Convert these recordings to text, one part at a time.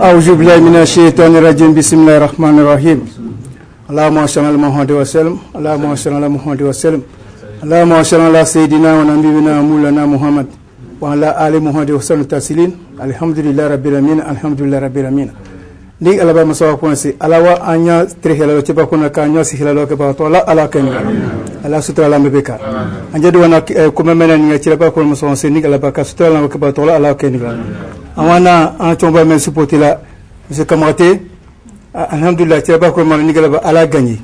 A'udzu billahi minasyaitonir rajim. Bismillahirrahmanirrahim. Allahumma shalli ala Muhammad wa sallam. Allahumma shalli ala Muhammad wa sallam. Allahumma shalli ala sayidina wa nabiyina Maulana Muhammad wa ala ali Muhammad wa sallam taslin. Alhamdulillah rabbil alamin. Alhamdulillah rabbil alamin. Ni alaba masawa ponse alawa anya trehela lo cheba kuna ka nya sihela lo ke ba to ala ken ala sutra la mebeka anja do wana kuma mena ni cheba ko mo sonse ni alaba ka sutra la ke ba to ala ken awana an chomba men supporter la monsieur Kamate alhamdulillah cheba ko mo ni alaba ala gagner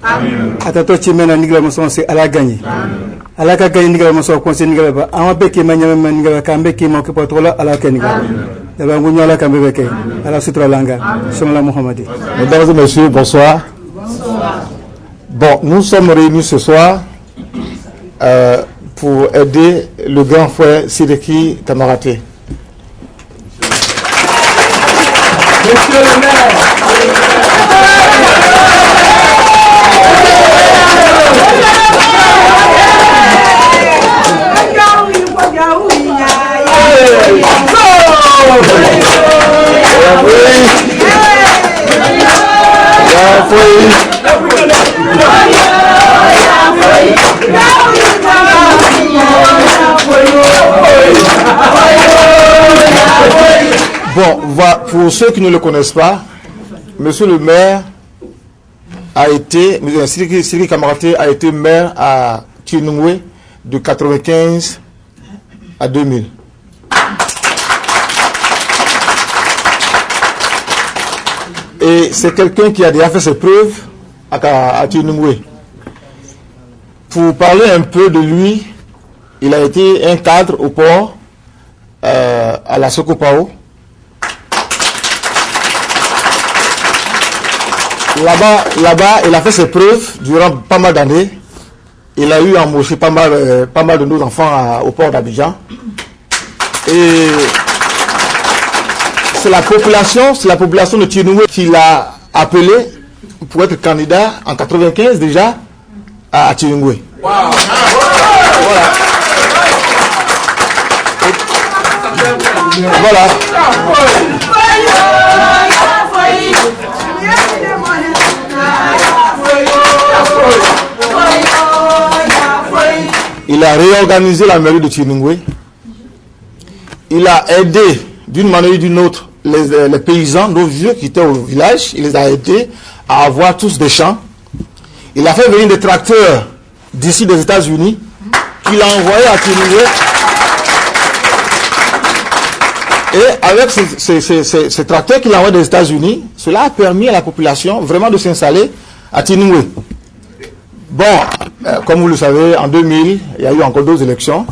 ata to chi mena ni alaba mo sonse ala gagner ala ka gagner ni alaba mo sonse conseil ni alaba awa beki manya men ni alaba ka beki mo ke ba to ala ken Mesdames et messieurs, bonsoir. Bon, nous sommes réunis ce soir pour aider le grand frère Sidiki Kamaraté. Monsieur le maire. Bon, pour ceux qui ne le connaissent pas, monsieur le maire a été, Sidiki Kamaraté a été maire à Tinungwe de 95 à 2000. Et c'est quelqu'un qui a déjà fait ses preuves à Tinungwe. Pour parler un peu de lui, il a été un cadre au port, à la Sokopao. Là-bas, il a fait ses preuves durant pas mal d'années. Il a eu embauché pas mal de nos enfants au port d'Abidjan. Et c'est la population de Tinungwe qui l'a appelé pour être candidat en 95 déjà à Tinungwe. Wow. Voilà. Voilà. Il a réorganisé la mairie de Tinungwe. Il a aidé d'une manière ou d'une autre les paysans, nos vieux qui étaient au village. Il les a aidés à avoir tous des champs. Il a fait venir des tracteurs d'ici des États-Unis qu'il a envoyés à Tinungwe. Et avec ces tracteurs qu'il a envoyés des États-Unis, cela a permis à la population vraiment de s'installer à Tinungwe. Bon, comme vous le savez, en 2000, il y a eu encore 2 élections.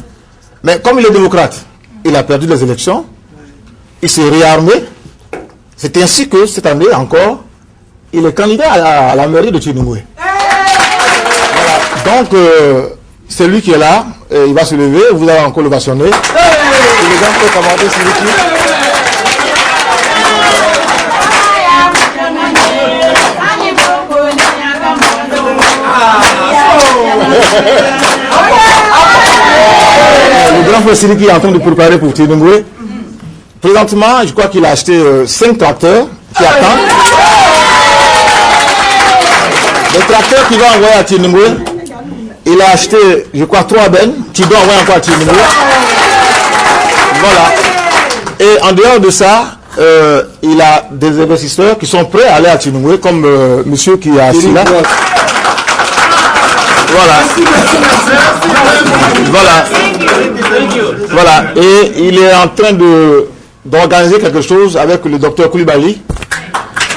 Mais comme il est démocrate, il a perdu les élections. Il s'est réarmé. C'est ainsi que cette année encore, il est candidat à la mairie de Tinungwe. Voilà. Donc, c'est lui qui est là. Il va se lever. Vous allez encore le vationner. Les gens peuvent commander sur l'équipe. Le grand frère Sidiki est en train de préparer pour Tinungwe. Présentement, je crois qu'il a acheté 5 tracteurs qui attendent. Les tracteurs qu'il va envoyer à Tinungwe, il a acheté, je crois, 3 bennes qui doit envoyer encore à Tinungwe. Voilà. Et en dehors de ça, il a des investisseurs qui sont prêts à aller à Tinungwe, comme monsieur qui est assis là. Voilà. Voilà. Voilà. Et il est en train d'organiser quelque chose avec le docteur Koulibaly.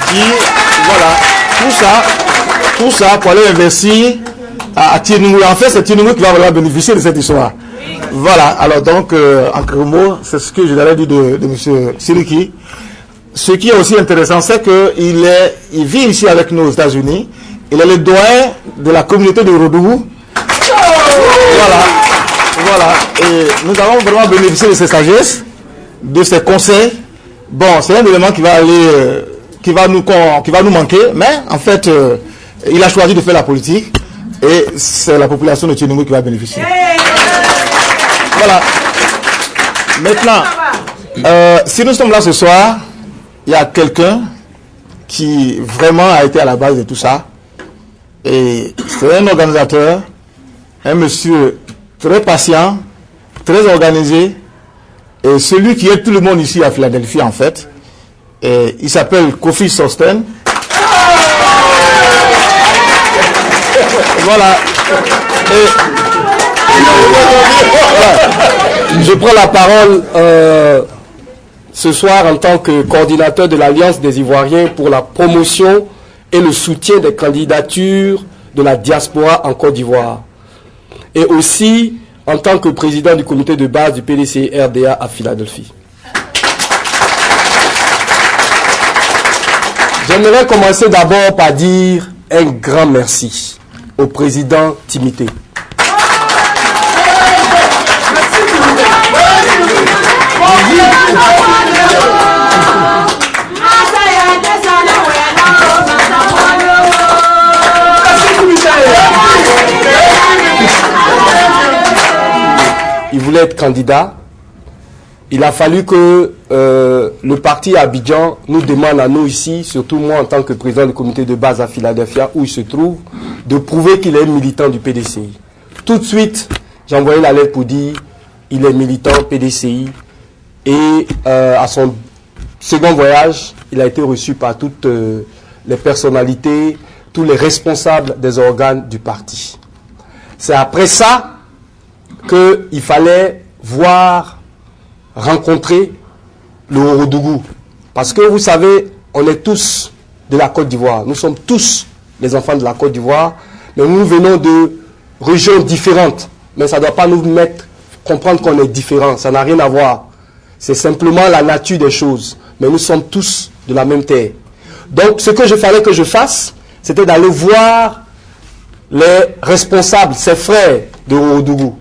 Qui, voilà, tout ça pour aller investir à Tinungwe. En fait, c'est Tinungwe qui va vraiment bénéficier de cette histoire. Voilà. Alors donc, en quelques mots, c'est ce que je l'avais dit de M. Sidiki. Ce qui est aussi intéressant, c'est qu'il vit ici avec nous aux États-Unis. Il est le doyen de la communauté de Rodougou. Voilà. Voilà. Et nous avons vraiment bénéficié de ses sagesses, de ses conseils. Bon, c'est un élément qui va aller qui va nous manquer, mais en fait, il a choisi de faire la politique et c'est la population de Tienungu qui va bénéficier. Voilà. Maintenant, si nous sommes là ce soir, il y a quelqu'un qui vraiment a été à la base de tout ça. Et c'est un organisateur, un monsieur très patient, très organisé, et celui qui aide tout le monde ici à Philadelphie en fait. Et il s'appelle Kofi Sosten. Voilà. Et je prends la parole ce soir en tant que coordinateur de l'Alliance des Ivoiriens pour la promotion et le soutien des candidatures de la diaspora en Côte d'Ivoire. Et aussi en tant que président du comité de base du PDC-RDA à Philadelphie. J'aimerais commencer d'abord par dire un grand merci au président Timité. Il voulait être candidat. Il a fallu que le parti Abidjan nous demande à nous ici, surtout moi en tant que président du comité de base à Philadelphia, où il se trouve, de prouver qu'il est militant du PDCI. Tout de suite, j'ai envoyé la lettre pour dire il est militant PDCI. Et à son second voyage, il a été reçu par toutes les personnalités, tous les responsables des organes du parti. C'est après ça qu'il fallait rencontrer le Ourodougou. Parce que vous savez, on est tous de la Côte d'Ivoire. Nous sommes tous les enfants de la Côte d'Ivoire. Mais nous venons de régions différentes. Mais ça ne doit pas nous comprendre qu'on est différents. Ça n'a rien à voir. C'est simplement la nature des choses. Mais nous sommes tous de la même terre. Donc, ce que je fallait que je fasse, c'était d'aller voir les responsables, ses frères de Ourodougou.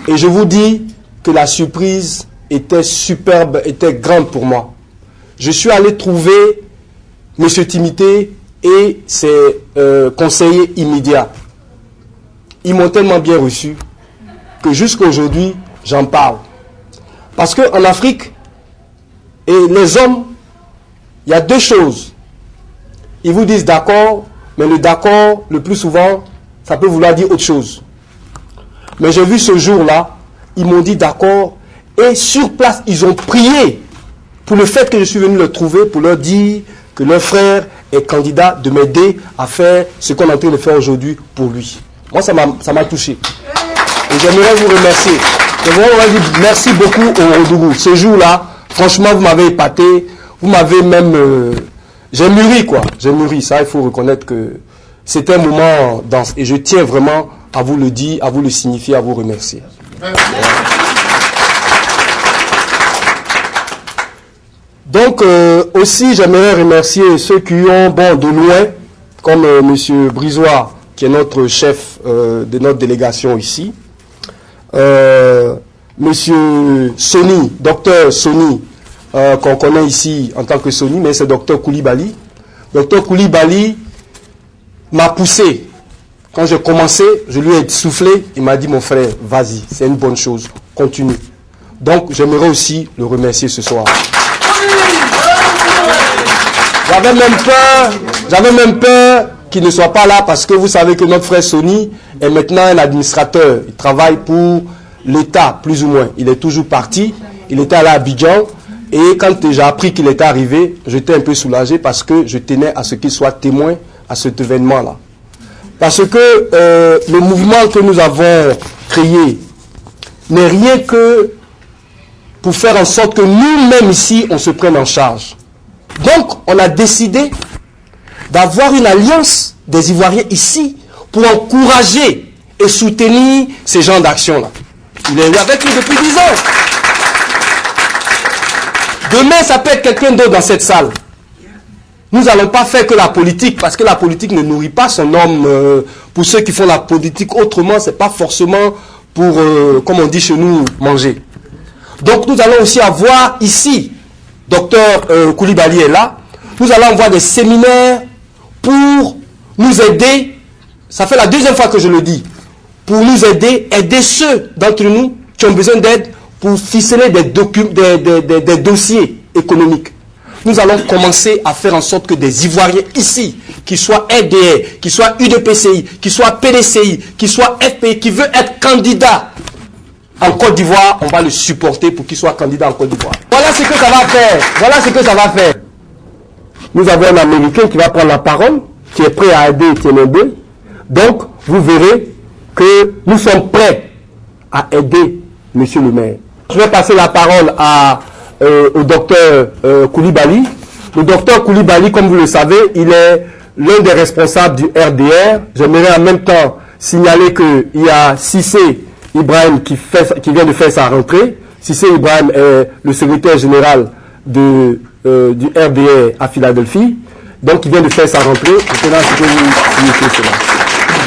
Et je vous dis que la surprise était superbe, était grande pour moi. Je suis allé trouver M. Timité et ses conseillers immédiats. Ils m'ont tellement bien reçu que jusqu'à aujourd'hui, j'en parle. Parce qu'en Afrique, et les hommes, il y a deux choses. Ils vous disent d'accord, mais le d'accord, le plus souvent, ça peut vouloir dire autre chose. Mais j'ai vu ce jour-là, ils m'ont dit d'accord, et sur place, ils ont prié pour le fait que je suis venu le trouver, pour leur dire que leur frère est candidat, de m'aider à faire ce qu'on est en train de faire aujourd'hui pour lui. Moi, ça m'a touché. Et j'aimerais vous remercier. J'aimerais vous dire merci beaucoup au Ourodougou. Ce jour-là, franchement, vous m'avez épaté, vous m'avez même... j'ai mûri, quoi. J'ai mûri. Ça, il faut reconnaître que c'était un moment dense. Et je tiens vraiment à vous le dire, à vous le signifier, à vous remercier. Donc, aussi, j'aimerais remercier ceux qui ont, de loin, comme M. Brisois, qui est notre chef de notre délégation ici. M. Sony, docteur Sony, qu'on connaît ici en tant que Sony, mais c'est docteur Koulibaly. Docteur Koulibaly m'a poussé. Quand j'ai commencé, je lui ai soufflé, il m'a dit, mon frère, vas-y, c'est une bonne chose, continue. Donc, j'aimerais aussi le remercier ce soir. J'avais même peur qu'il ne soit pas là parce que vous savez que notre frère Sony est maintenant un administrateur. Il travaille pour l'État, plus ou moins. Il est toujours parti. Il était allé à Abidjan. Et quand j'ai appris qu'il était arrivé, j'étais un peu soulagé parce que je tenais à ce qu'il soit témoin à cet événement-là. Parce que le mouvement que nous avons créé n'est rien que pour faire en sorte que nous-mêmes ici, on se prenne en charge. Donc, on a décidé d'avoir une alliance des Ivoiriens ici pour encourager et soutenir ces genres d'action-là. Il est avec nous depuis 10 ans. Demain, ça peut être quelqu'un d'autre dans cette salle. Nous n'allons pas faire que la politique, parce que la politique ne nourrit pas son homme. Pour ceux qui font la politique autrement, ce n'est pas forcément pour, comme on dit chez nous, manger. Donc nous allons aussi avoir ici, docteur Koulibaly est là, Nous allons avoir des séminaires pour nous aider. Ça fait la deuxième fois que je le dis. Pour nous aider ceux d'entre nous qui ont besoin d'aide pour ficeler des dossiers économiques. Nous allons commencer à faire en sorte que des Ivoiriens ici, qui soient RDR, qui soient UDPCI, qui soient PDCI, qui soient FPI, qui veulent être candidats en Côte d'Ivoire, on va le supporter pour qu'il soit candidat en Côte d'Ivoire. Voilà ce que ça va faire. Voilà ce que ça va faire. Nous avons un Américain qui va prendre la parole, qui est prêt à aider Tienende. Donc, vous verrez que nous sommes prêts à aider Monsieur le maire. Je vais passer la parole au docteur Koulibaly. Le docteur Koulibaly, comme vous le savez, il est l'un des responsables du RDR. J'aimerais en même temps signaler qu'il y a Cissé Ibrahim qui vient de faire sa rentrée. Cissé Ibrahim est le secrétaire général du RDR à Philadelphie. Donc, il vient de faire sa rentrée. Maintenant, je peux vous signifier cela.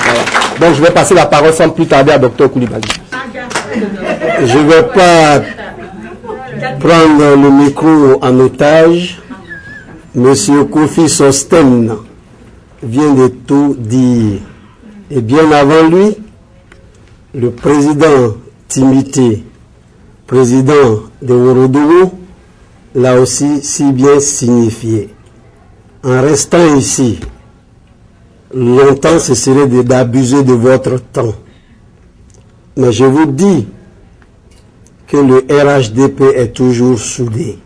Voilà. Donc, je vais passer la parole sans plus tarder à docteur Koulibaly. Je ne vais pas prendre le micro en otage. Monsieur Kofi Sosten vient de tout dire. Et bien avant lui, le président Timité, président de Ourodougou, l'a aussi si bien signifié. En restant ici, longtemps ce serait d'abuser de votre temps. Mais je vous dis que le RHDP est toujours soudé.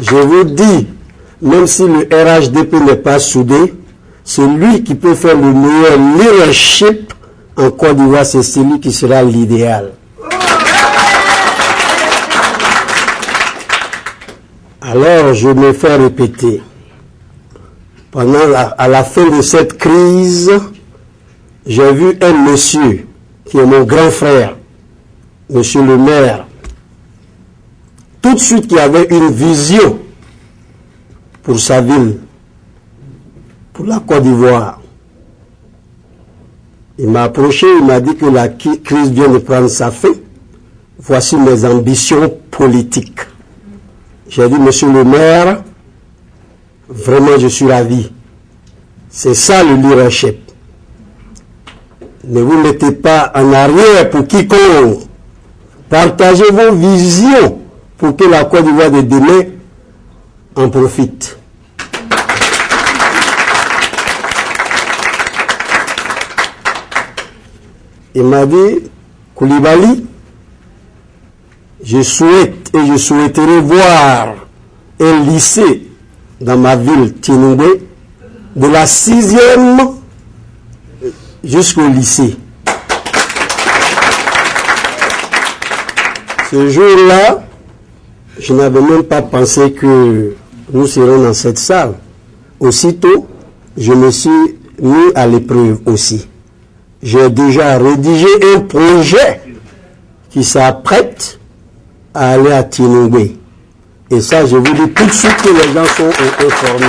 Je vous dis, même si le RHDP n'est pas soudé, celui qui peut faire le meilleur leadership en Côte d'Ivoire, c'est celui qui sera l'idéal. Alors, je me fais répéter. À la fin de cette crise, j'ai vu un monsieur qui est mon grand frère, monsieur le maire, tout de suite qui avait une vision pour sa ville, pour la Côte d'Ivoire. Il m'a approché, il m'a dit que la crise vient de prendre sa fin. Voici mes ambitions politiques. J'ai dit, monsieur le maire, vraiment je suis ravi. C'est ça le leadership. Ne vous mettez pas en arrière pour quiconque. Partagez vos visions pour que la Côte d'Ivoire de demain en profite. Il m'a dit, Koulibaly, je souhaite et je souhaiterais voir un lycée dans ma ville, Tienende, de la 6e jusqu'au lycée. Ce jour-là, je n'avais même pas pensé que nous serions dans cette salle. Aussitôt, je me suis mis à l'épreuve aussi. J'ai déjà rédigé un projet qui s'apprête à aller à Tienende. Et ça, je vous dis tout de suite que les gens sont informés.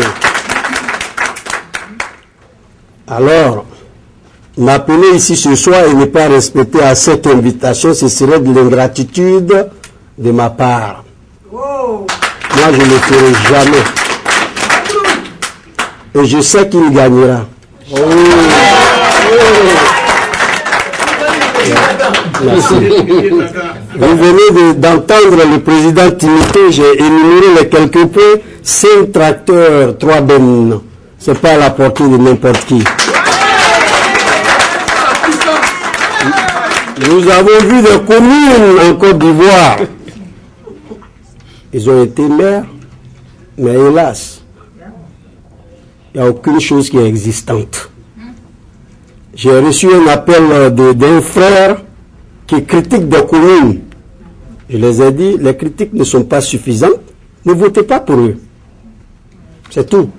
Alors, m'appeler ici ce soir et ne pas respecter à cette invitation, ce serait de l'ingratitude de ma part. Moi, je ne le ferai jamais. Et je sais qu'il gagnera. Merci. Vous venez d'entendre le président Timité, j'ai énuméré les quelques points. 5 tracteurs, 3 bennes. Ce n'est pas à la portée de n'importe qui. Nous avons vu des communes en Côte d'Ivoire. Ils ont été maires, mais hélas, il n'y a aucune chose qui est existante. J'ai reçu un appel d'un frère qui critique des communes. Je les ai dit, les critiques ne sont pas suffisantes. Ne votez pas pour eux. C'est tout.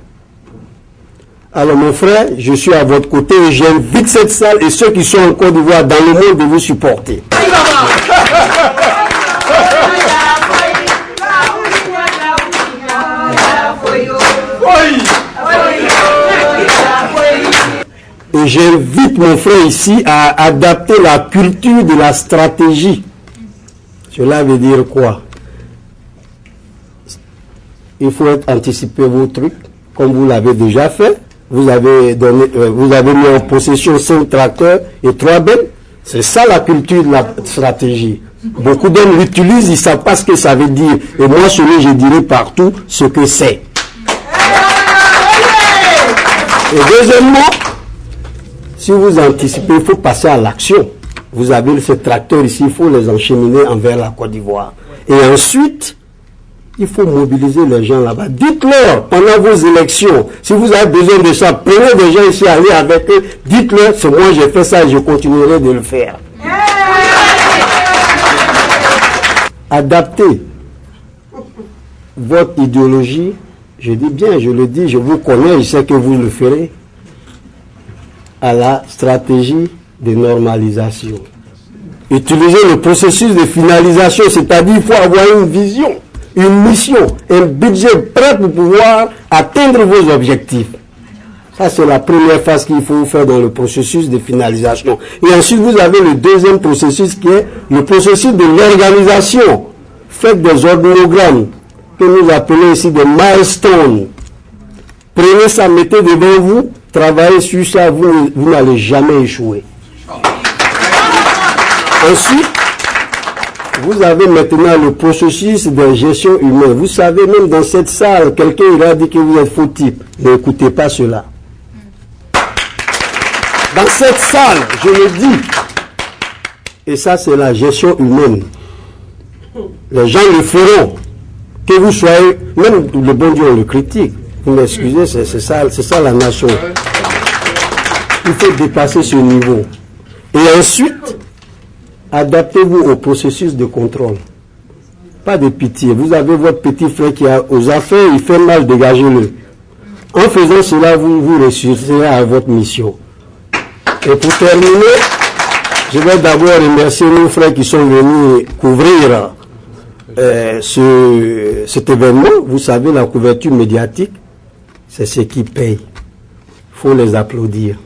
Alors mon frère, je suis à votre côté et j'invite cette salle et ceux qui sont en Côte d'Ivoire dans le monde de vous supporter. Et j'invite mon frère ici à adapter la culture de la stratégie. Cela veut dire quoi? il faut anticiper vos trucs, comme vous l'avez déjà fait. Vous avez mis en possession 5 tracteurs et 3 bennes. C'est ça la culture de la stratégie. Beaucoup d'hommes l'utilisent, ils ne savent pas ce que ça veut dire. Et moi, je dirai partout ce que c'est. Et deuxièmement, si vous anticipez, il faut passer à l'action. Vous avez ces tracteurs ici, il faut les encheminer envers la Côte d'Ivoire. Et ensuite, il faut mobiliser les gens là-bas. Dites-leur, pendant vos élections, si vous avez besoin de ça, prenez des gens ici, allez avec eux, dites-leur, c'est moi j'ai fait ça et je continuerai de le faire. Adaptez votre idéologie, je dis bien, je le dis, je vous connais, je sais que vous le ferez, à la stratégie de normalisation. Utilisez le processus de finalisation, c'est-à-dire qu'il faut avoir une vision, une mission, un budget prêt pour pouvoir atteindre vos objectifs. Ça, c'est la première phase qu'il faut faire dans le processus de finalisation. Et ensuite, vous avez le deuxième processus qui est le processus de l'organisation. Faites des organogrammes que nous appelons ici des milestones. Prenez ça, mettez devant vous, travaillez sur ça, vous n'allez jamais échouer. Ensuite, vous avez maintenant le processus de gestion humaine. Vous savez, même dans cette salle, quelqu'un il a dit que vous êtes faux type. N'écoutez pas cela. Dans cette salle, je le dis, et ça c'est la gestion humaine. Les gens le feront. Que vous soyez, même le bon Dieu on le critique. Vous m'excusez, c'est ça la nation. Il faut dépasser ce niveau. Et ensuite, adaptez-vous au processus de contrôle. Pas de pitié. Vous avez votre petit frère qui a aux affaires, il fait mal, dégagez-le. En faisant cela, vous réussirez à votre mission. Et pour terminer, je vais d'abord remercier nos frères qui sont venus couvrir cet événement. Vous savez, la couverture médiatique, c'est ce qui paye. Il faut les applaudir.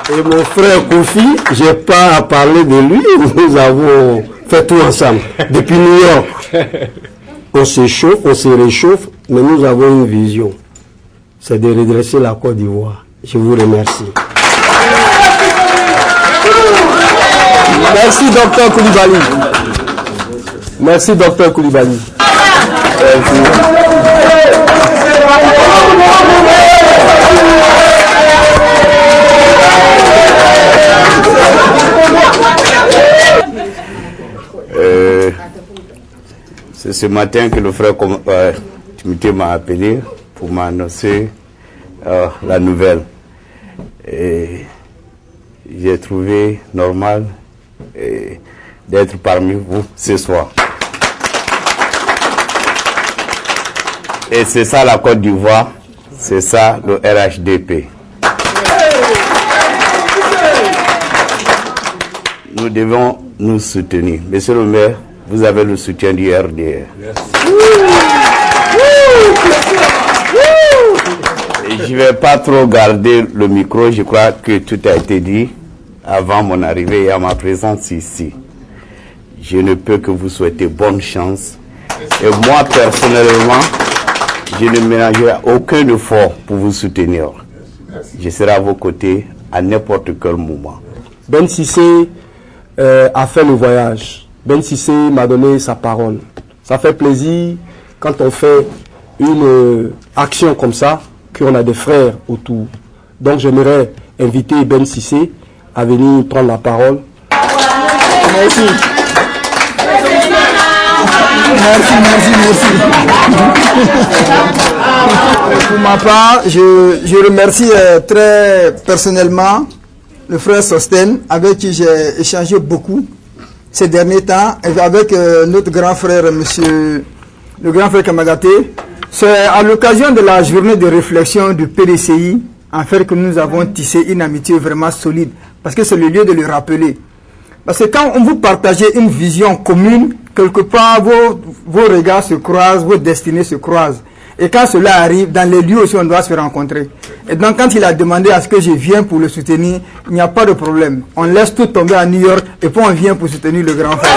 Et mon frère Kofi, je n'ai pas à parler de lui, nous avons fait tout ensemble. Depuis New York, on se chauffe, on se réchauffe, mais nous avons une vision. C'est de redresser la Côte d'Ivoire. Je vous remercie. Merci, Dr Koulibaly. Merci, Dr Koulibaly. C'est ce matin que le frère Timothée m'a appelé pour m'annoncer la nouvelle. Et j'ai trouvé normal d'être parmi vous ce soir. Et c'est ça la Côte d'Ivoire, c'est ça le RHDP. Nous devons nous soutenir. Monsieur le maire, vous avez le soutien du RDR. Et je ne vais pas trop garder le micro, je crois que tout a été dit avant mon arrivée et à ma présence ici. Je ne peux que vous souhaiter bonne chance. Et moi, personnellement, je ne ménagerai aucun effort pour vous soutenir. Je serai à vos côtés à n'importe quel moment. Ben Cissé a fait le voyage. Ben Cissé m'a donné sa parole. Ça fait plaisir quand on fait une action comme ça, qu'on a des frères autour. Donc j'aimerais inviter Ben Cissé à venir prendre la parole. Merci. Merci. Pour ma part, je remercie très personnellement le frère Sosten, avec qui j'ai échangé beaucoup ces derniers temps, et avec notre grand frère, le grand frère Kamagaté. C'est à l'occasion de la journée de réflexion du PDCI, en fait, que nous avons tissé une amitié vraiment solide, parce que c'est le lieu de le rappeler. Parce que quand on vous partage une vision commune, quelque part vos regards se croisent, vos destinées se croisent. Et quand cela arrive, dans les lieux aussi on doit se rencontrer. Et donc quand il a demandé à ce que je vienne pour le soutenir, il n'y a pas de problème. On laisse tout tomber à New York et puis on vient pour soutenir le grand frère.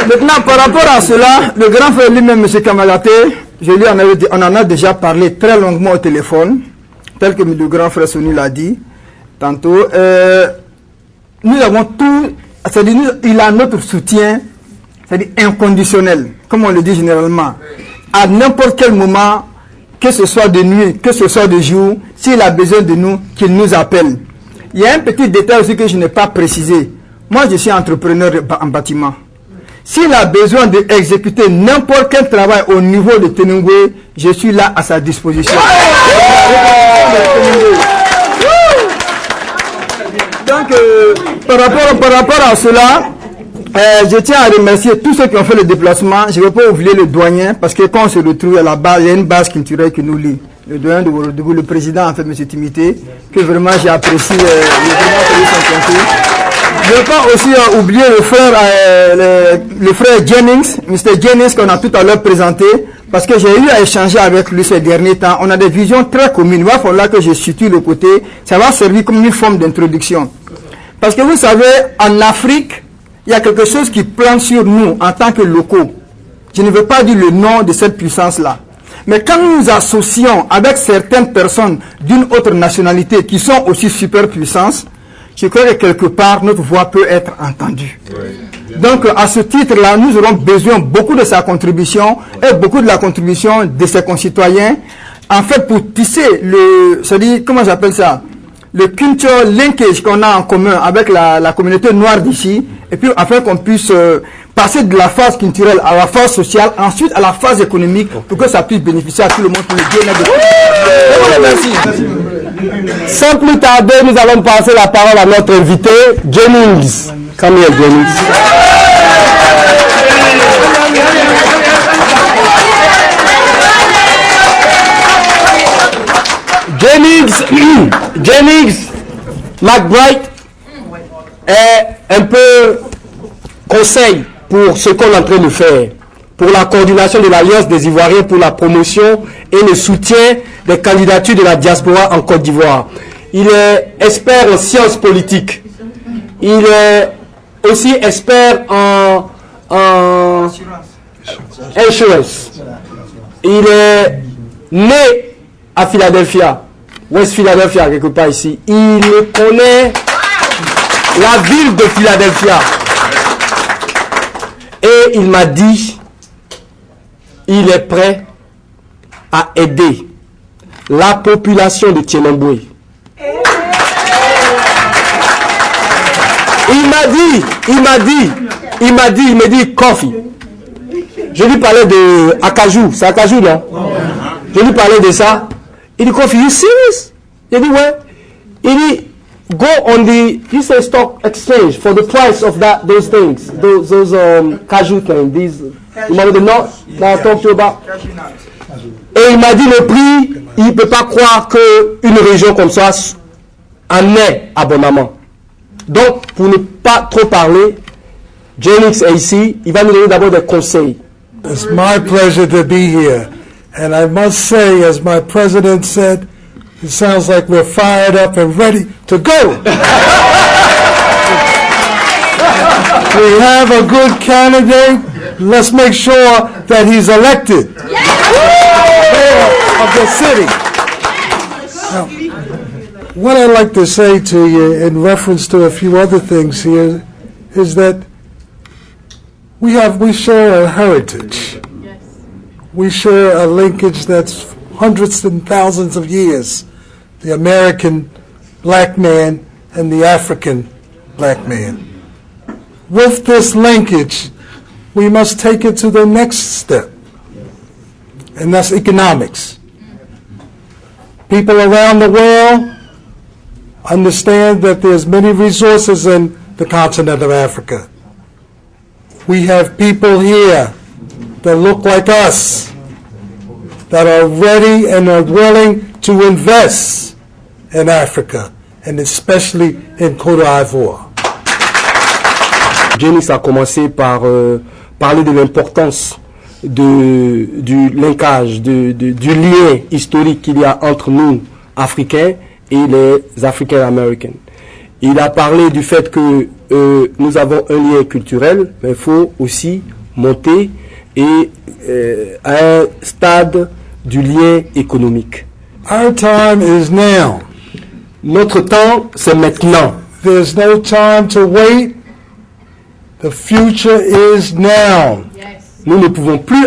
Maintenant, par rapport à cela, le grand frère lui-même, M. Kamalaté, on en a déjà parlé très longuement au téléphone, tel que le grand frère Soni l'a dit tantôt. Nous avons tout, c'est-à-dire il a notre soutien, c'est-à-dire inconditionnel, comme on le dit généralement. À n'importe quel moment, que ce soit de nuit, que ce soit de jour, s'il a besoin de nous, qu'il nous appelle. Il y a un petit détail aussi que je n'ai pas précisé. Moi, je suis entrepreneur en bâtiment. S'il a besoin d'exécuter n'importe quel travail au niveau de Tenungwe, je suis là à sa disposition. Donc, par rapport à cela, je tiens à remercier tous ceux qui ont fait le déplacement. Je ne vais pas oublier le douanier, parce que quand on se retrouve à la base, il y a une base culturelle qui nous lie. Le doyen de Ourodougou, le président, en fait, M. Timité, que vraiment j'ai apprécié je ne veux pas aussi oublier le frère Jennings, Mr. Jennings, qu'on a tout à l'heure présenté, parce que j'ai eu à échanger avec lui ces derniers temps. On a des visions très communes. Il va falloir que je situe le côté. Ça va servir comme une forme d'introduction. Parce que vous savez, en Afrique, il y a quelque chose qui plane sur nous en tant que locaux. Je ne veux pas dire le nom de cette puissance-là. Mais quand nous nous associons avec certaines personnes d'une autre nationalité qui sont aussi superpuissances, je crois que quelque part, notre voix peut être entendue. Donc, à ce titre-là, nous aurons besoin beaucoup de sa contribution et beaucoup de la contribution de ses concitoyens, en fait, pour tisser c'est-à-dire, comment j'appelle ça? Le cultural linkage qu'on a en commun avec la communauté noire d'ici, et puis afin qu'on puisse passer de la phase culturelle à la phase sociale, ensuite à la phase économique, pour que ça puisse bénéficier à tout le monde pour le bien-être de tout le monde. Merci. Sans plus tarder, nous allons passer la parole à notre invité, Jennings. Come here, Jennings. Jennings McBride est un peu conseil pour ce qu'on est en train de faire, pour la coordination de l'Alliance des Ivoiriens pour la promotion et le soutien des candidatures de la diaspora en Côte d'Ivoire. Il est expert en sciences politiques. Il est aussi expert en insurance. Il est né à Philadelphia, West Philadelphia, quelque part ici. Il connaît la ville de Philadelphia. Et il m'a dit, il est prêt à aider la population de Tienambwe. Il m'a dit, Kofi. Je lui parlais de Akajou, c'est Akajou, non? Je lui parlais de ça. Il dit, Kofi, you serious? Il dit, ouais. Il dit, go on the, you say stock exchange for the price of those things, those cashew things, these, you know the nut that I talked to you about? Et il m'a dit le prix, il ne peut pas croire qu'une région comme ça en ait abondamment. Donc, pour ne pas trop parler, Jennings est ici, il va nous donner d'abord des conseils. It's my pleasure to be here. And I must say, as my president said, it sounds like we're fired up and ready to go. We have a good candidate. Let's make sure that he's elected. Of the city. Now, what I'd like to say to you in reference to a few other things here is that we share a heritage. We share a linkage that's hundreds and thousands of years. The American black man and the African black man. With this linkage, we must take it to the next step, and that's economics. People around the world understand that there's many resources in the continent of Africa. We have people here that look like us, that are ready and are willing to invest in Africa, and especially in Côte d'Ivoire. Jennings a commencé par parler de l'importance du linkage, du lien historique qu'il y a entre nous, Africains, et les Africains américains. Il a parlé du fait que nous avons un lien culturel, mais il faut aussi monter à un stade du lien économique. Our time is now. Notre temps, c'est maintenant. There's no time to wait. The future is now. Nous ne pouvons plus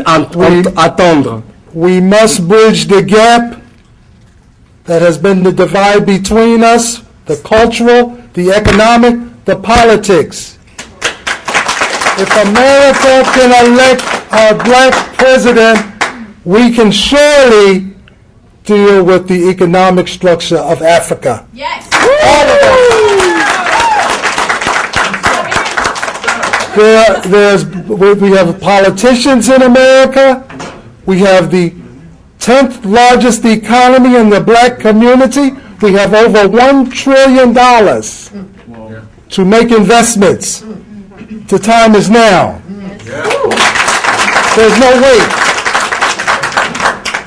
attendre. We must bridge the gap that has been the divide between us, the cultural, the economic, the politics. If America can elect a black president, we can surely deal with the economic structure of Africa. Yes. All of us. We have politicians in America. We have the 10th largest economy in the black community. We have over $1 trillion to make investments. The time is now. There's no wait.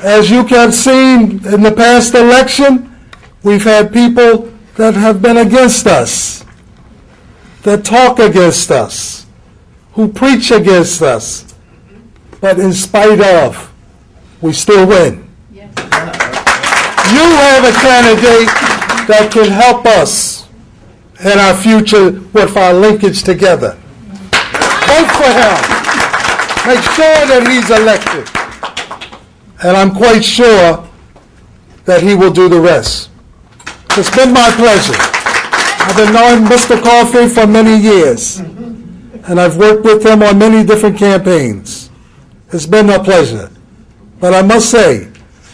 As you can see in the past election, we've had people that have been against us, that talk against us, who preach against us. But in spite of, we still win. Yes. You have a candidate that can help us in our future with our linkage together. Vote for him. Make sure that he's elected. And I'm quite sure that he will do the rest. It's been my pleasure. I've been knowing Mr. Coffey for many years, and I've worked with him on many different campaigns. It's been a pleasure. But I must say,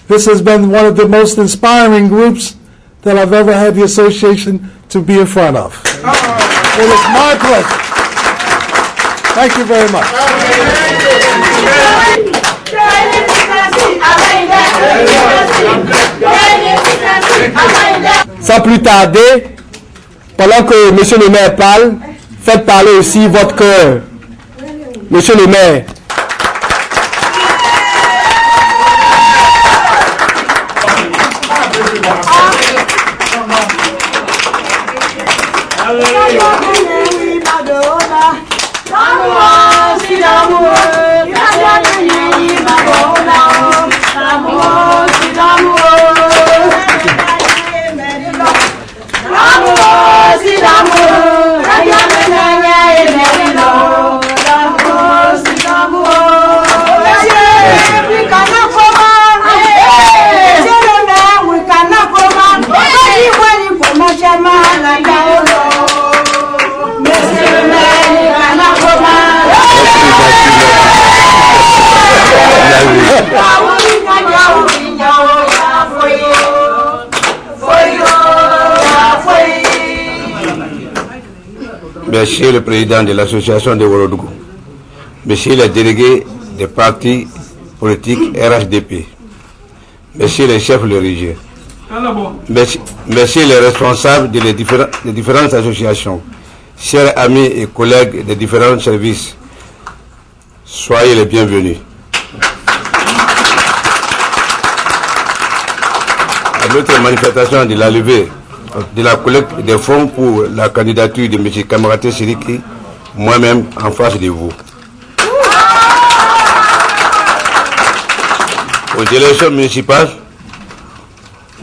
this has been one of the most inspiring groups that I've ever had the association to be in front of. It is my pleasure. Thank you very much. Sans plus tarder, pendant que Monsieur le maire parle, faites parler aussi votre cœur. Monsieur le maire. Monsieur le président de l'association de Ouagadougou, Monsieur les délégués des partis politiques RHDP, Monsieur les chefs religieux, Messieurs les responsables des différentes associations, chers amis et collègues des différents services, soyez les bienvenus. À notre manifestation de la levée de la collecte des fonds pour la candidature de M. Kamaraté Siriki, moi-même en face de vous. Aux élections municipales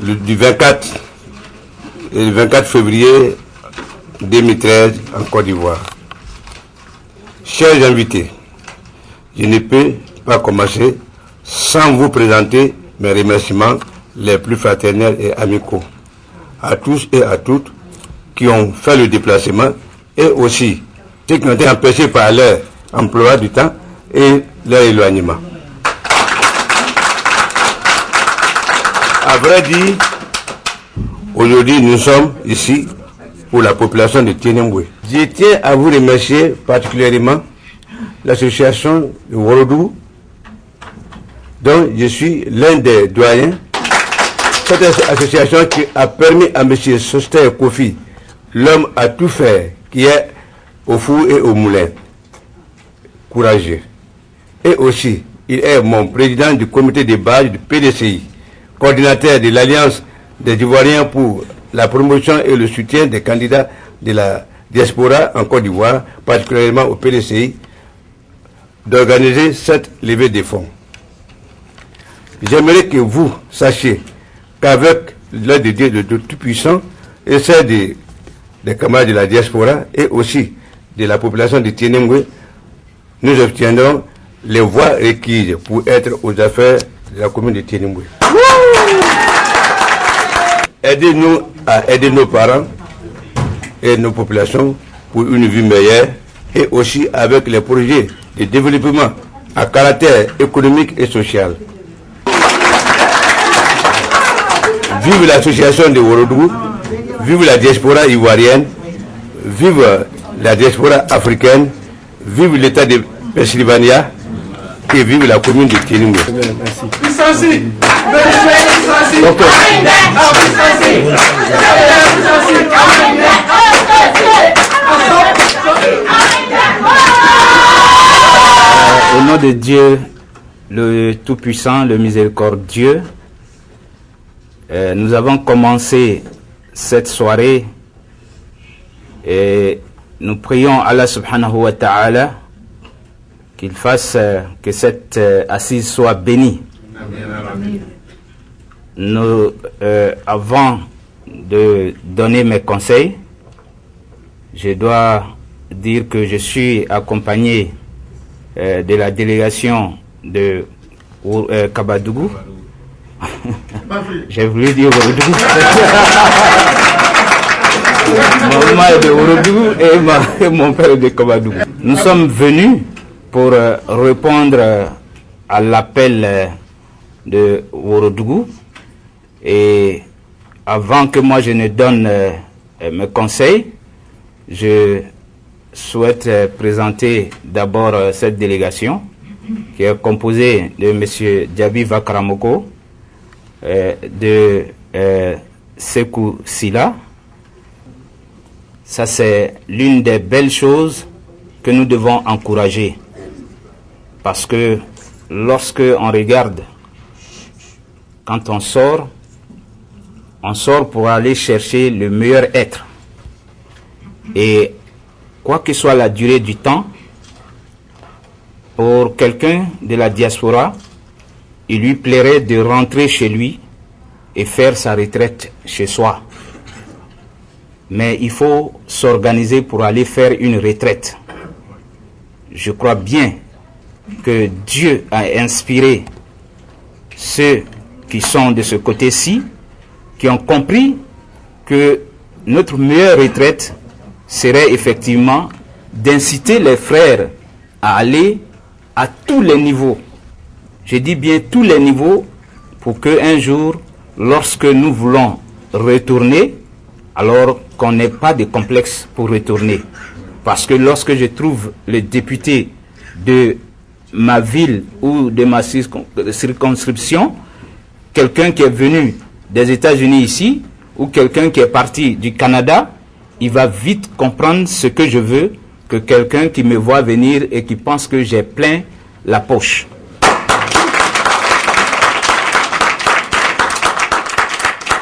du 24 février 2013 en Côte d'Ivoire. Chers invités, je ne peux pas commencer sans vous présenter mes remerciements les plus fraternels et amicaux à tous et à toutes qui ont fait le déplacement et aussi ceux qui ont été empêchés par leur emploi du temps et leur éloignement. À vrai dire, aujourd'hui nous sommes ici pour la population de Tienemboué. Je tiens à vous remercier particulièrement l'association de Ouagadougou, dont je suis l'un des doyens. Cette association qui a permis à M. Sostin Kofi, l'homme à tout faire, qui est au four et au moulin, courageux. Et aussi, il est mon président du comité de base du PDCI, coordinateur de l'Alliance des Ivoiriens pour la promotion et le soutien des candidats de la diaspora en Côte d'Ivoire, particulièrement au PDCI, d'organiser cette levée des fonds. J'aimerais que vous sachiez qu'avec l'aide de Dieu de Tout-Puissant et celle des camarades de la diaspora et aussi de la population de Tienengwe, nous obtiendrons les voies requises pour être aux affaires de la commune de Tienengwe. Aidez-nous à aider nos parents et nos populations pour une vie meilleure et aussi avec les projets de développement à caractère économique et social. Vive l'association de Ourodougou, vive la diaspora ivoirienne, vive la diaspora africaine, vive l'État de Pennsylvania et vive la commune de Tienengwe. Au nom de Dieu, le Tout-Puissant, le Miséricordieux, nous avons commencé cette soirée et nous prions Allah subhanahu wa ta'ala qu'il fasse que cette assise soit bénie. Nous, avant de donner mes conseils, je dois dire que je suis accompagné de la délégation de Kabadougou. J'ai voulu dire Ourodougou. Ma maman est de Ourodougou et mon père est de Kabadougou. Nous sommes venus pour répondre à l'appel de Ourodougou. Et avant que moi je ne donne mes conseils, je souhaite présenter d'abord cette délégation qui est composée de M. Djabi Vakramoko, de Sekou Sila. Ça, c'est l'une des belles choses que nous devons encourager. Parce que lorsque on regarde, quand on sort pour aller chercher le meilleur être. Et quoi que soit la durée du temps, pour quelqu'un de la diaspora, il lui plairait de rentrer chez lui et faire sa retraite chez soi. Mais il faut s'organiser pour aller faire une retraite. Je crois bien que Dieu a inspiré ceux qui sont de ce côté-ci, qui ont compris que notre meilleure retraite serait effectivement d'inciter les frères à aller à tous les niveaux. Je dis bien tous les niveaux, pour qu'un jour, lorsque nous voulons retourner, alors qu'on n'ait pas de complexe pour retourner. Parce que lorsque je trouve le député de ma ville ou de ma circonscription, quelqu'un qui est venu des États-Unis ici, ou quelqu'un qui est parti du Canada, il va vite comprendre ce que je veux que quelqu'un qui me voit venir et qui pense que j'ai plein la poche.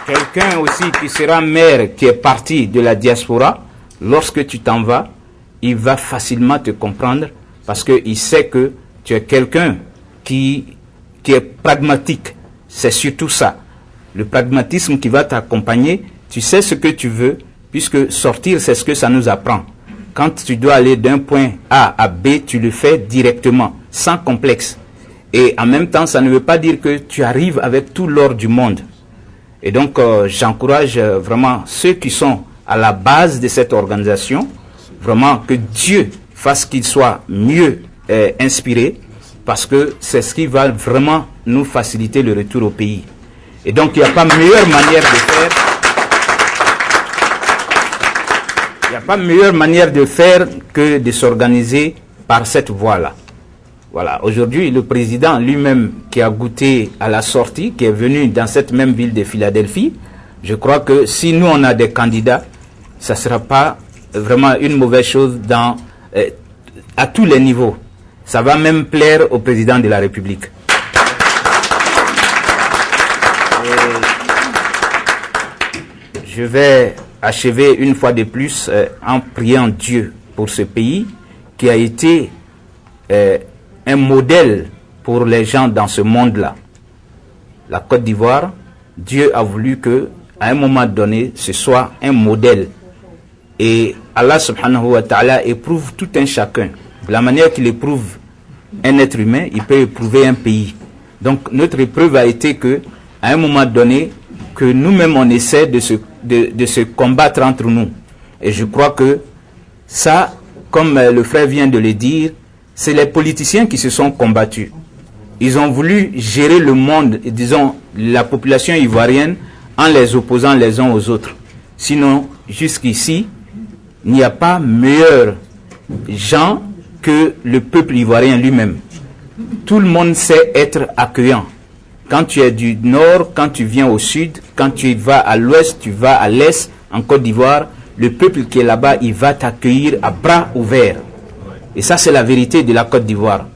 Quelqu'un aussi qui sera maire, qui est parti de la diaspora, lorsque tu t'en vas, il va facilement te comprendre parce qu'il sait que tu es quelqu'un qui est pragmatique. C'est surtout ça. Le pragmatisme qui va t'accompagner, tu sais ce que tu veux, puisque sortir, c'est ce que ça nous apprend. Quand tu dois aller d'un point A à B, tu le fais directement, sans complexe. Et en même temps, ça ne veut pas dire que tu arrives avec tout l'or du monde. Et donc, j'encourage vraiment ceux qui sont à la base de cette organisation, vraiment que Dieu fasse qu'ils soient mieux inspirés, parce que c'est ce qui va vraiment nous faciliter le retour au pays. Et donc, il n'y a pas meilleure manière de faire. Il n'y a pas meilleure manière de faire que de s'organiser par cette voie-là. Voilà. Aujourd'hui, le président lui-même qui a goûté à la sortie, qui est venu dans cette même ville de Philadelphie, je crois que si nous on a des candidats, ça ne sera pas vraiment une mauvaise chose à tous les niveaux. Ça va même plaire au président de la République. je vais achever une fois de plus en priant Dieu pour ce pays qui a été un modèle pour les gens dans ce monde-là. La Côte d'Ivoire, Dieu a voulu que, à un moment donné, ce soit un modèle. Et Allah subhanahu wa ta'ala éprouve tout un chacun. De la manière qu'il éprouve un être humain, il peut éprouver un pays. Donc notre épreuve a été que, à un moment donné, que nous-mêmes on essaie de se combattre entre nous. Et je crois que ça, comme le frère vient de le dire, c'est les politiciens qui se sont combattus. Ils ont voulu gérer le monde, disons, la population ivoirienne, en les opposant les uns aux autres. Sinon, jusqu'ici, il n'y a pas meilleur gens que le peuple ivoirien lui-même. Tout le monde sait être accueillant. Quand tu es du nord, quand tu viens au sud, quand tu vas à l'ouest, tu vas à l'est, en Côte d'Ivoire, le peuple qui est là-bas, il va t'accueillir à bras ouverts. Et ça, c'est la vérité de la Côte d'Ivoire.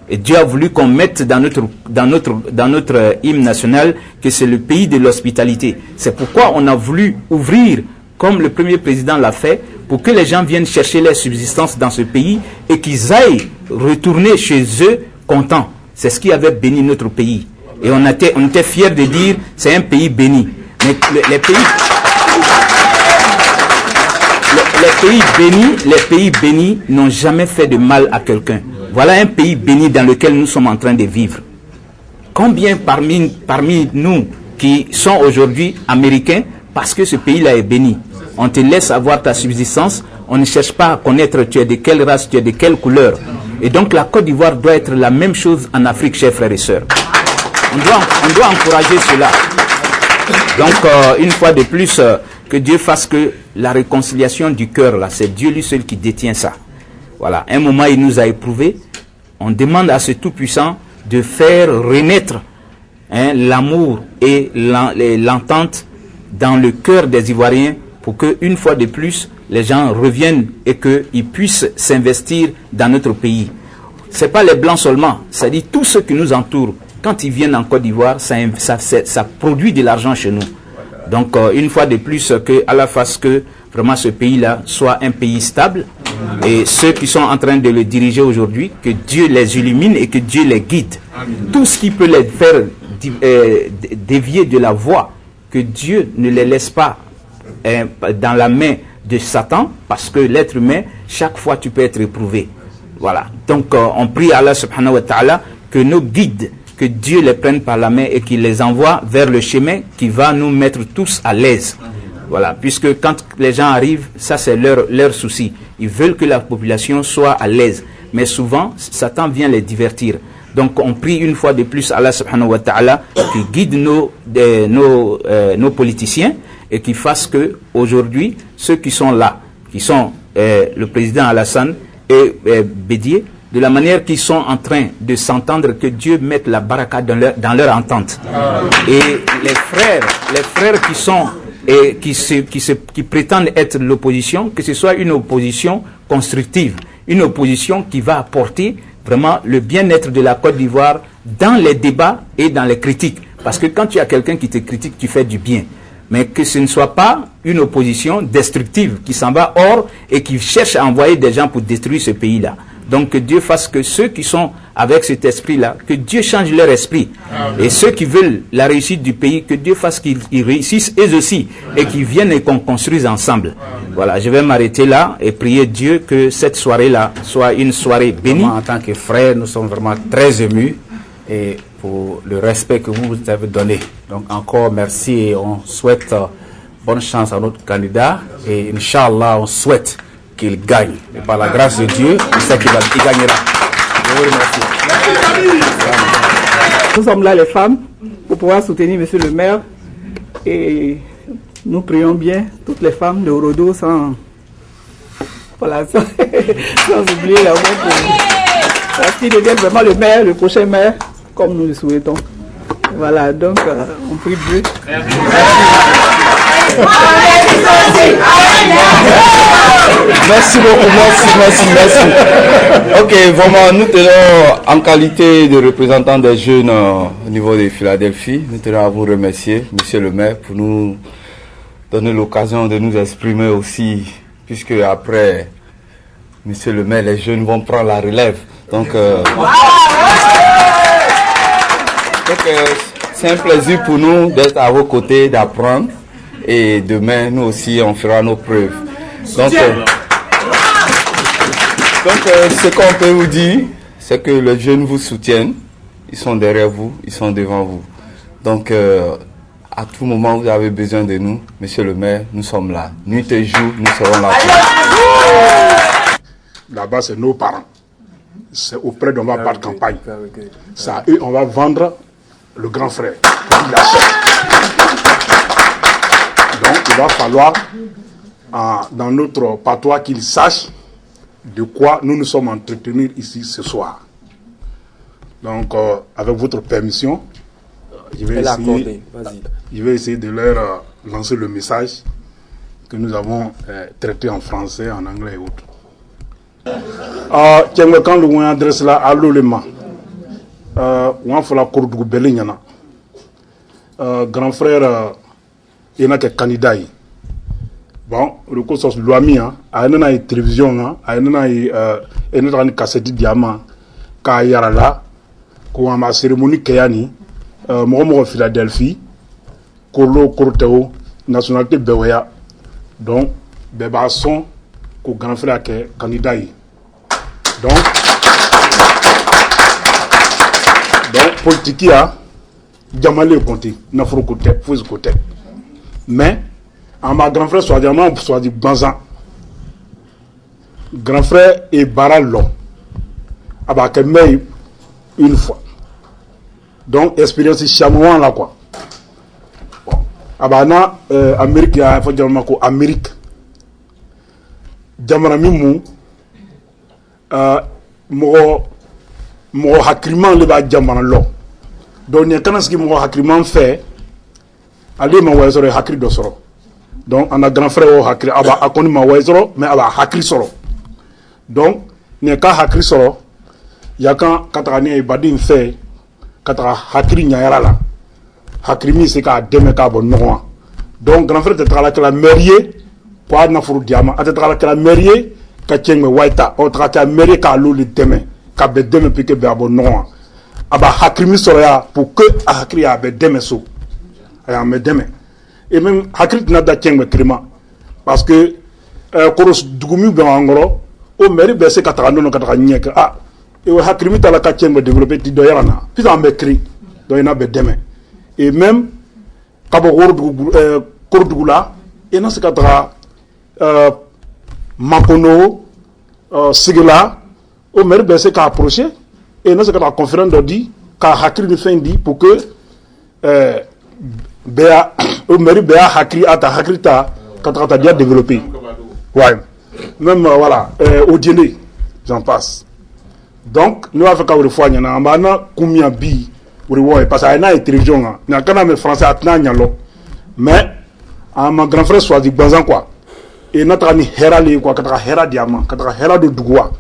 Et Dieu a voulu qu'on mette dans notre hymne national que c'est le pays de l'hospitalité. C'est pourquoi on a voulu ouvrir, comme le premier président l'a fait, pour que les gens viennent chercher leur subsistance dans ce pays et qu'ils aillent retourner chez eux contents. C'est ce qui avait béni notre pays. Et on était fiers de dire c'est un pays béni. Mais les pays bénis n'ont jamais fait de mal à quelqu'un. Voilà un pays béni dans lequel nous sommes en train de vivre. Combien parmi nous qui sont aujourd'hui américains, parce que ce pays-là est béni, on te laisse avoir ta subsistance, on ne cherche pas à connaître tu es de quelle race, tu es de quelle couleur. Et donc la Côte d'Ivoire doit être la même chose en Afrique, chers frères et sœurs. On doit encourager cela. Donc une fois de plus, que Dieu fasse que la réconciliation du cœur, là, c'est Dieu lui seul qui détient ça. Voilà, un moment il nous a éprouvés. On demande à ce Tout-Puissant de faire renaître l'amour et l'entente dans le cœur des Ivoiriens pour que une fois de plus les gens reviennent et qu'ils puissent s'investir dans notre pays. C'est pas les Blancs seulement, c'est-à-dire tous ceux qui nous entourent. Quand ils viennent en Côte d'Ivoire, ça produit de l'argent chez nous. Donc une fois de plus que Allah fasse que vraiment ce pays-là soit un pays stable. Et ceux qui sont en train de le diriger aujourd'hui, que Dieu les illumine et que Dieu les guide. Tout ce qui peut les faire dévier de la voie, que Dieu ne les laisse pas dans la main de Satan, parce que l'être humain, chaque fois tu peux être éprouvé. Voilà. Donc on prie Allah subhanahu wa ta'ala que nos guides, que Dieu les prenne par la main et qu'il les envoie vers le chemin qui va nous mettre tous à l'aise. Voilà, puisque quand les gens arrivent, ça c'est leur souci. Ils veulent que la population soit à l'aise. Mais souvent, Satan vient les divertir. Donc on prie une fois de plus Allah subhanahu wa ta'ala qui guide nos politiciens et qui fasse que aujourd'hui, ceux qui sont là, qui sont le président Alassane et Bédié, de la manière qu'ils sont en train de s'entendre, que Dieu mette la baraka dans leur entente. Et les frères qui sont et qui prétendent être l'opposition, que ce soit une opposition constructive, une opposition qui va apporter vraiment le bien-être de la Côte d'Ivoire dans les débats et dans les critiques. Parce que quand tu as quelqu'un qui te critique, tu fais du bien. Mais que ce ne soit pas une opposition destructive qui s'en va hors et qui cherche à envoyer des gens pour détruire ce pays-là. Donc que Dieu fasse que ceux qui sont avec cet esprit-là, que Dieu change leur esprit. Amen. Et ceux qui veulent la réussite du pays, que Dieu fasse qu'ils réussissent eux aussi et qu'ils viennent et qu'on construise ensemble. Amen. Voilà, je vais m'arrêter là et prier Dieu que cette soirée-là soit une soirée bénie. En tant que frères, nous sommes vraiment très émus et pour le respect que vous avez donné. Donc encore merci et on souhaite bonne chance à notre candidat et Inch'Allah on souhaite qu'il gagne. Et par la grâce de Dieu, on sait qu'il gagnera. Je vous remercie. Nous sommes là les femmes pour pouvoir soutenir monsieur le maire et nous prions bien toutes les femmes de Orodo sans oublier la parce qu'il devienne vraiment le maire, le prochain maire, comme nous le souhaitons. Voilà, donc on prie Dieu. Merci beaucoup, merci. Ok, vraiment, nous tenons en qualité de représentants des jeunes au niveau de Philadelphie, nous tenons à vous remercier, monsieur le maire, pour nous donner l'occasion de nous exprimer aussi, puisque après, monsieur le maire, les jeunes vont prendre la relève. Donc, c'est un plaisir pour nous d'être à vos côtés, d'apprendre. Et demain, nous aussi, on fera nos preuves. Donc, ce qu'on peut vous dire, c'est que les jeunes vous soutiennent. Ils sont derrière vous, ils sont devant vous. Donc, à tout moment où vous avez besoin de nous, monsieur le maire, nous sommes là. Nuit et jour, nous serons là. Là-bas, c'est nos parents. C'est auprès d'on va pas de campagne. C'est à eux, on va vendre le grand frère. Donc, il va falloir, dans notre patois, qu'ils sachent de quoi nous nous sommes entretenus ici ce soir. Donc, avec votre permission, je vais essayer de leur lancer le message que nous avons traité en français, en anglais et autres. Quand le adresse là à l'olema, on fait la cour du Bélignana. Grand frère, il y en a qui candidat. Bon, le coup sur l'OAMI, à une télévision, à une cassette diamant, quand il y a là, quand ma cérémonie Kayani, moi Philadelphie, Kolo Korteo, nationalité Bewaya, donc, Beba son, que grand frère qui est candidat. Donc, politique, Djamale Conti, Nafro Côté, Fouze Côté. Mais, en ma grand frère soit dit Banzan, grand frère et Baralo, avec une fois. Donc, expérience chamouan là quoi. Bon. Abana, Amérique, il faut dire Amérique. Jamana Mimou, mo hakriman le ba jamana lo. Donc, il y a quand ce mo hakriman fait, allez ma wazoro hakri do soro. Donc, on a grand frère au hakri, aba akoni ma wazoro, mais aba hakri soro. Donc, il y a quand hakri soro, il y a quand katani e badin fait, katara hakri nyayara la. Hakri mi c'est ka deme ka bon noa. Donc, grand frère te la marié, pour na furu diama, ate la marié, ka tieng me waita, o la marié ka lo le deme, ka be deme pique be abo noa. Aba hakri mi soro ya, pour que hakri ya be deme so. Aya me deme. Et même hakri n'a da tieng me krima. Parce que, koros dugumi be angoro, o meri be se katara nono katara nyek, et au hakri mi tala ka tieng me développer ti doyarana. Puis on me cri, doyana be deme. Et même, kabo Kordugula, et dans ce cadre, Makono, Sigela, au maire Bessé qui a approché, et dans ce cadre, la conférence de dit, qu'a Hakri de fin dit, pour que au maire Béa Hakri a ta Hakrita, quand tu as déjà développé. Ouais. Même, voilà, au dîner, j'en passe. Donc, nous avons fait une fois, il y a un combien bi, parce qu'il y a une télévision, il y a quand même français à Tnanyalo, mais, mon grand frère soit dit Banzan quoi. Et notre ami Herali quoi, quatre Hera diamant, quatre Hera de Dougoua.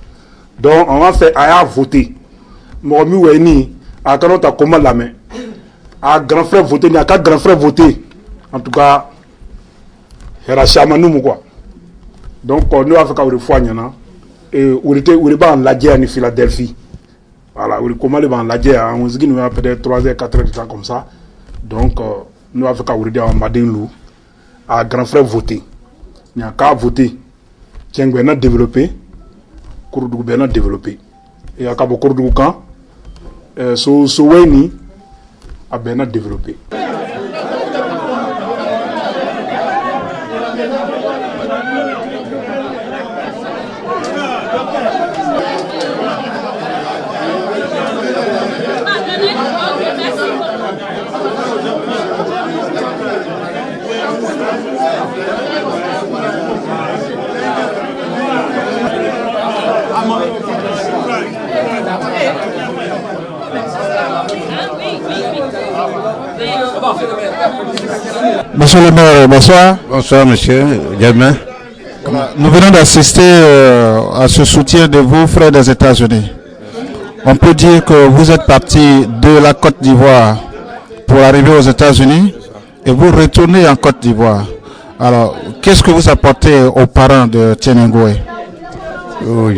Donc on va faire à voter. Mon ami Weni, à quand on t'a comment la main. À grand frère voter, il y a quatre grands frères voter. En tout cas, Hera Chamanou quoi. Donc nous avons fait une fois, et on était en la guerre en Philadelphie. Voilà, on comment les en la guerre, on se dit nous avons peut-être 3 heures, 4 heures de temps comme ça. Donc nous avons fait en Madinlou. À grand frère voter. Il n'y a qu'à voter. Tiens, on a développé. Kourdougou bien développé. Et à Kabo Kourdougou quand Soweni a bien développé. Monsieur le maire, bonsoir. Bonsoir, monsieur. Demain. Nous venons d'assister à ce soutien de vos frères des États-Unis. On peut dire que vous êtes parti de la Côte d'Ivoire pour arriver aux États-Unis et vous retournez en Côte d'Ivoire. Alors, qu'est-ce que vous apportez aux parents de Tienengoe?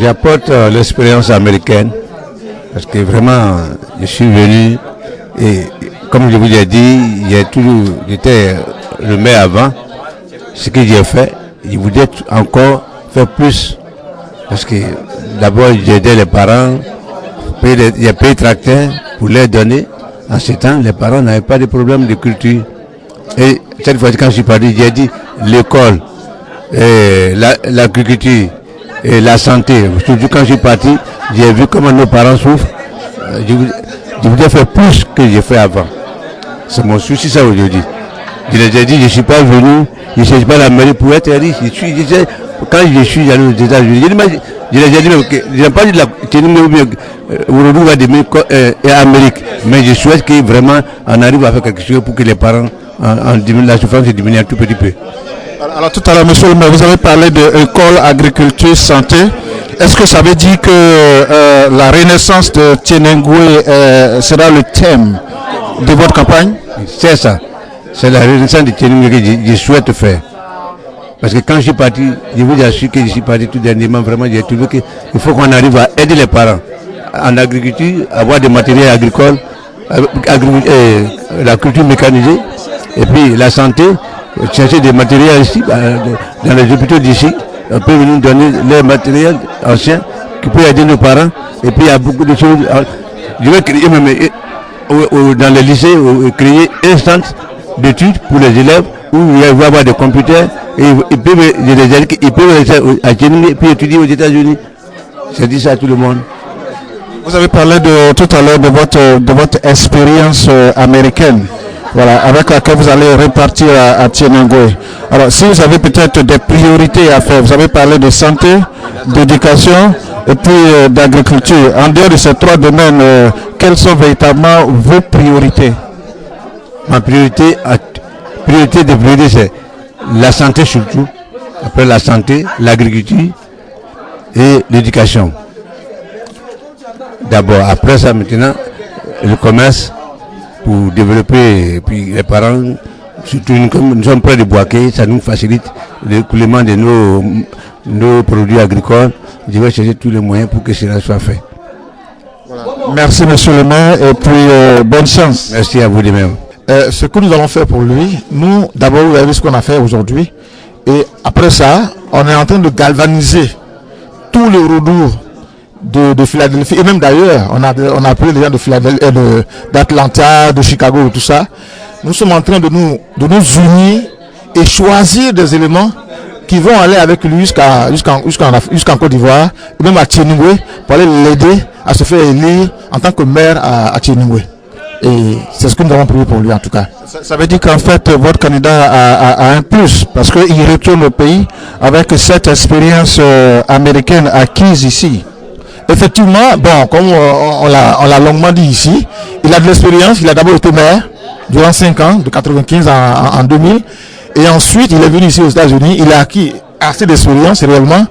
J'apporte l'expérience américaine parce que vraiment, je suis venu et comme je vous l'ai dit, j'étais le maire avant. Ce que j'ai fait, je voudrais encore faire plus parce que d'abord j'ai aidé les parents, j'ai payé tracteur pour les donner. En ce temps, les parents n'avaient pas de problème de culture. Et cette fois, quand je suis parti, j'ai dit l'école, l'agriculture et la santé. Surtout quand je suis parti, j'ai vu comment nos parents souffrent. Je voudrais faire plus que j'ai fait avant. C'est mon souci ça aujourd'hui. Je les ai dit, je ne suis pas venu, je ne cherche pas la mairie pour être riche. Quand je suis allé aux États-Unis, je les ai dit, je n'ai pas dit Ouroudou va devenir Amérique, mais je souhaite que vraiment on arrive à faire quelque chose pour que les parents la souffrance diminue un tout petit peu. Alors tout à l'heure, monsieur le maire, vous avez parlé d'école, agriculture, santé. Est-ce que ça veut dire que la renaissance de Tienengoe sera le thème de votre campagne? C'est ça. C'est la renaissance de Tienengoe que je souhaite faire. Parce que quand je suis parti, je vous assure que je suis parti tout dernièrement, vraiment, j'ai trouvé qu'il faut qu'on arrive à aider les parents. En agriculture, avoir des matériels agricoles, la culture mécanisée, et puis la santé, chercher des matériels ici, dans les hôpitaux d'ici, on peut nous donner les matériels anciens qui peuvent aider nos parents. Et puis il y a beaucoup de choses. Je vais créer même dans les lycées, créer un centre d'études pour les élèves où il va y avoir des computers et ils peuvent rester à Tienengoe et puis étudier aux États-Unis. C'est dit ça à tout le monde. Vous avez parlé tout à l'heure de votre expérience américaine, voilà, avec laquelle vous allez repartir à Tienengoe. Alors, si vous avez peut-être des priorités à faire, vous avez parlé de santé, d'éducation et puis d'agriculture. En dehors de ces trois domaines, quelles sont véritablement vos priorités? Ma priorité, c'est la santé surtout. Après la santé, l'agriculture et l'éducation. D'abord, après ça maintenant, le commerce pour développer, et puis les parents, surtout comme nous sommes près de Boaké, ça nous facilite l'écoulement de nos produits agricoles. Je vais chercher tous les moyens pour que cela soit fait. Voilà. Merci monsieur le maire et puis bonne chance. Merci à vous de même. Ce que nous allons faire pour lui, nous, d'abord, vous avez vu ce qu'on a fait aujourd'hui. Et après ça, on est en train de galvaniser tous les Ouroudous de Philadelphie. Et même d'ailleurs, on a appelé les gens de Philadelphie, d'Atlanta, de Chicago, tout ça. Nous sommes en train de nous unir et choisir des éléments qui vont aller avec lui jusqu'en Côte d'Ivoire, et même à Tienengoe, pour aller l'aider à se faire élire en tant que maire à Tienengoe. Et c'est ce que nous avons prévu pour lui en tout cas. Ça veut dire qu'en fait votre candidat a un plus parce qu'il retourne au pays avec cette expérience américaine acquise ici. Effectivement, bon, comme on l'a longuement dit ici, il a de l'expérience. Il a d'abord été maire durant 5 ans, de 95 en 2000. Et ensuite, il est venu ici aux États-Unis. Il a acquis assez d'expérience réellement.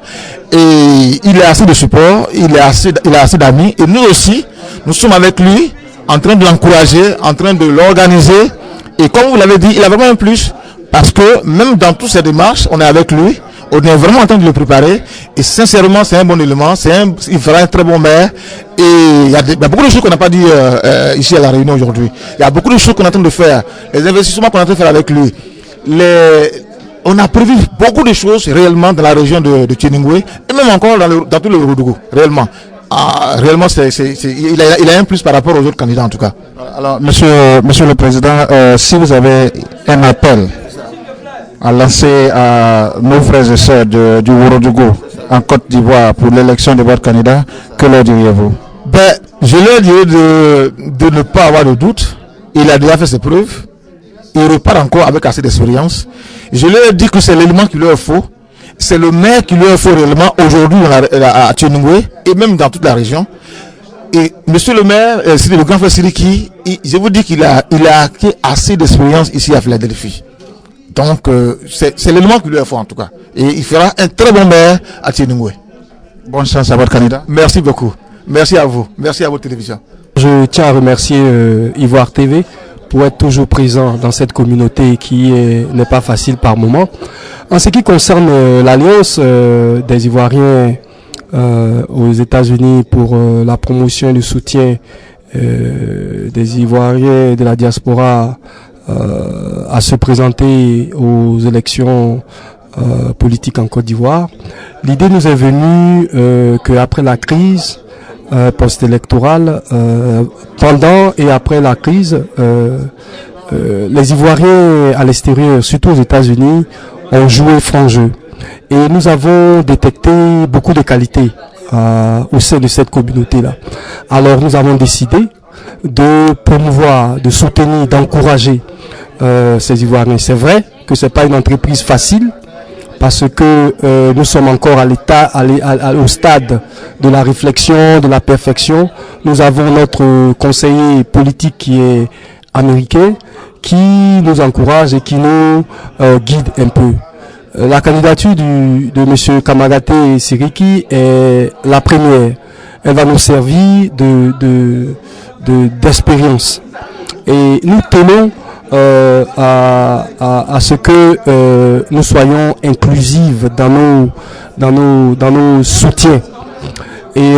Et il a assez de support. Il a assez d'amis. Et nous aussi, nous sommes avec lui, en train de l'encourager, en train de l'organiser. Et comme vous l'avez dit, il a vraiment un plus. Parce que même dans toutes ces démarches, on est avec lui. On est vraiment en train de le préparer. Et sincèrement, c'est un bon élément. Il fera un très bon maire. Et il y a beaucoup de choses qu'on n'a pas dit ici à la réunion aujourd'hui. Il y a beaucoup de choses qu'on est en train de faire. Les investissements qu'on est en train de faire avec lui. On a prévu beaucoup de choses réellement dans la région de Tienengoe. Et même encore dans tout le Ourodougou. Réellement. Réellement, il a un plus par rapport aux autres candidats en tout cas. Alors, monsieur le Président, si vous avez un appel à lancer à nos frères et sœurs du Ourodougou en Côte d'Ivoire pour l'élection de votre candidat, que leur diriez-vous? Je leur dirais de ne pas avoir de doute. Il a déjà fait ses preuves. Il repart encore avec assez d'expérience. Je leur dis que c'est l'élément qu'il leur faut. C'est le maire qu'il leur faut réellement aujourd'hui à Tienengoe et même dans toute la région. Et monsieur le maire, c'est le grand frère Siriki, je vous dis qu'il a acquis assez d'expérience ici à Philadelphie. Donc, c'est l'élément qu'il leur faut en tout cas. Et il fera un très bon maire à Tienengoe. Bonne chance à votre candidat. Merci beaucoup. Merci à vous. Merci à votre télévision. Je tiens à remercier Ivoire TV pour être toujours présent dans cette communauté qui n'est pas facile par moment. En ce qui concerne l'Alliance des Ivoiriens aux États-Unis pour la promotion et le soutien des Ivoiriens de la diaspora à se présenter aux élections politiques en Côte d'Ivoire, l'idée nous est venue qu'après la crise post-électorale, pendant et après la crise, les Ivoiriens à l'extérieur, surtout aux États-Unis, ont joué franc jeu. Et nous avons détecté beaucoup de qualités au sein de cette communauté-là. Alors nous avons décidé de promouvoir, de soutenir, d'encourager ces Ivoiriens. C'est vrai que c'est pas une entreprise facile parce que nous sommes encore au stade de la réflexion, de la perfection. Nous avons notre conseiller politique qui est américain, qui nous encourage et qui nous guide un peu. La candidature de M. Kamagate Siriki est la première. Elle va nous servir d'expérience. Et nous tenons à ce que nous soyons inclusifs dans nos soutiens. Et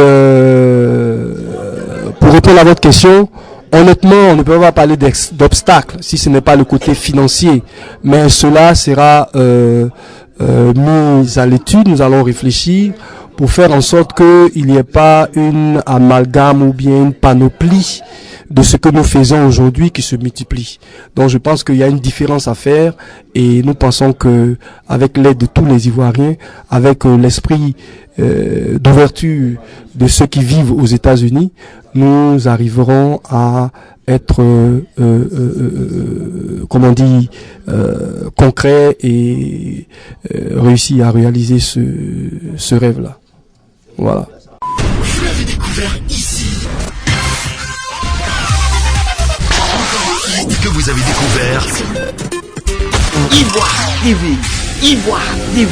pour répondre à votre question, honnêtement, on ne peut pas parler d'obstacles si ce n'est pas le côté financier. Mais cela sera mis à l'étude. Nous allons réfléchir pour faire en sorte qu'il n'y ait pas une amalgame ou bien une panoplie de ce que nous faisons aujourd'hui qui se multiplie. Donc je pense qu'il y a une différence à faire et nous pensons que avec l'aide de tous les Ivoiriens, avec l'esprit d'ouverture de ceux qui vivent aux États-Unis, nous arriverons à être concret et réussir à réaliser ce rêve-là. Voilà. Vous l'avez découvert ici. Que vous avez découvert Ivoire TV.